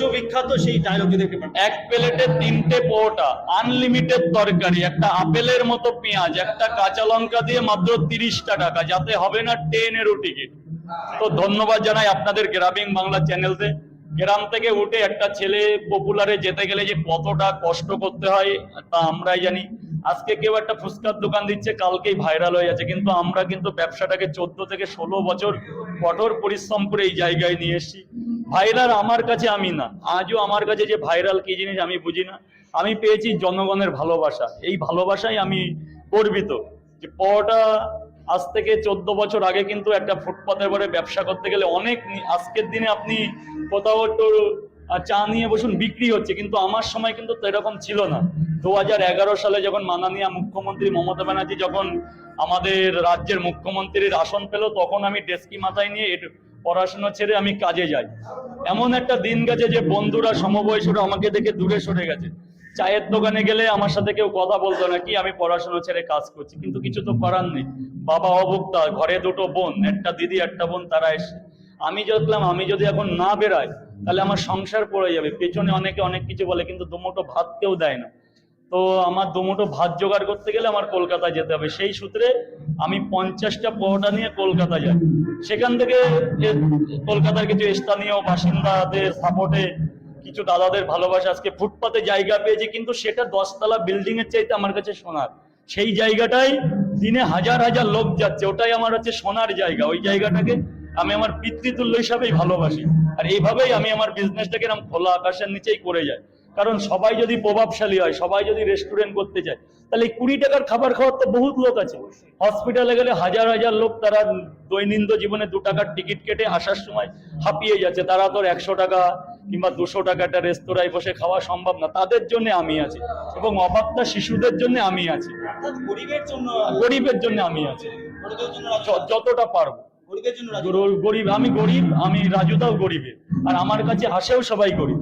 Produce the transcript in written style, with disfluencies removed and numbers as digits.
বিশ্ববিখ্যাত সেই ডায়লগ যদি একটু বলেন। এক প্লেটে 3টে পরোটা, আনলিমিটেড তরকারি, একটা আপেলের মতো পেঁয়াজ, একটা কাঁচা লঙ্কা দিয়ে মাত্র 30টা টাকা, যাতে হবে না ট্রেনেরও টিকিট। তো ধন্যবাদ জানাই আপনাদের গ্রামীণ বাংলা চ্যানেলতে। গ্রাম থেকে উঠে একটা ছেলে পপুলারে যেতে গেলে যে কতটা কষ্ট করতে হয় তা আমরাই জানি। আজকে কেউ একটা ফুচকার দোকান দিচ্ছে, কালকেই ভাইরাল হয়ে যাচ্ছে, কিন্তু আমরা কিন্তু ব্যবসাটাকে 14 থেকে 16 বছর কঠোর পরিশ্রম করে এই জায়গায় নিয়ে এসেছি। ভাইরাল আমার কাছে আমি না, আজও আমার কাছে যে ভাইরাল কি জিনিস আমি বুঝি না। আমি পেয়েছি জনগণের ভালোবাসা, এই ভালোবাসায় আমি গর্বিত যে পরোটা আজ থেকে 14 বছর আগে কিন্তু একটা ফুটপাতের পরে ব্যবসা করতে গেলে অনেক, আজকের দিনে আপনি কোথাও একটু চা নিয়ে বসুন বিক্রি হচ্ছে, কিন্তু আমার সময় কিন্তু এরকম ছিল না। 2011 সালে যখন মাননীয় মুখ্যমন্ত্রী মমতা ব্যানার্জি যখন আমাদের রাজ্যের মুখ্যমন্ত্রীর আসন পেল, তখন আমি ডেস্কি মাথায় নিয়ে পড়াশোনা ছেড়ে আমি কাজে যাই। এমন একটা দিন গেছে যে বন্ধুরা সমবয়সীরা আমাকে দেখে দূরে সরে গেছে। চায়ের দোকানে গেলে আমার সাথে কেউ কথা বলতো না, কি আমি পড়াশোনা ছেড়ে কাজ করছি, কিন্তু কিছু তো করার নেই। বাবা অভুক্তা, ঘরে দুটো বোন, একটা দিদি একটা বোন, তারা এসে আমি দেখলাম আমি যদি এখন না বেরাই তাহলে আমার সংসার পড়ে যাবে। পেছনে অনেকে অনেক কিছু বলে, কিন্তু দুমুঠো ভাত কেউ দেয় না। তো আমার দুমুঠো ভাত জোগাড় করতে গেলে আমার কলকাতায় যেতে হবে। সেই সূত্রে আমি 50টা পরোটা নিয়ে কলকাতা যাই। সেখান থেকে কলকাতার কিছু স্থানীয় বাসিন্দাদের সাপোর্টে, কিছু দাদাদের ভালোবাসা আজকে ফুটপাতে জায়গা পেয়েছি, কিন্তু সেটা 10তলা বিল্ডিং এর চাইতে আমার কাছে সোনার। সেই জায়গাটাই দিনে হাজার হাজার লোক যাচ্ছে, ওটাই আমার হচ্ছে সোনার জায়গা। ওই জায়গাটাকে আমি আমার পিতৃতুল্য হিসাবেই ভালোবাসি। আর এইভাবেই আমি আমার বিজনেসটাকে এরকম খোলা আকাশের নিচেই করে যাই। কারণ সবাই যদি প্রভাবশালী হয়, সবাই যদি রেস্টুরেন্ট করতে চায়, তাহলে 20 টাকার খাবার খাওয়ার তো বহুত লোক আছে। হসপিটালে গেলে হাজার হাজার লোক, তারা দৈনন্দিন জীবনে 2 টাকার টিকিট কেটে আসার সময় হাঁপিয়ে যাচ্ছে। তারা তো 100 টাকা কিংবা 200 টাকা একটা রেস্তোরাঁয় বসে খাওয়া সম্ভব না। তাদের জন্য আমি আছি, এবং অভাবটা শিশুদের জন্য আমি আছি, গরিবের জন্য, গরিবের জন্য আমি আছি, গরিবের জন্য যতটা পারবো। গরিবের জন্য গরিব, আমি গরিব, আমি রাজুদাও গরিবের, আর আমার কাছে আসেও সবাই গরিব।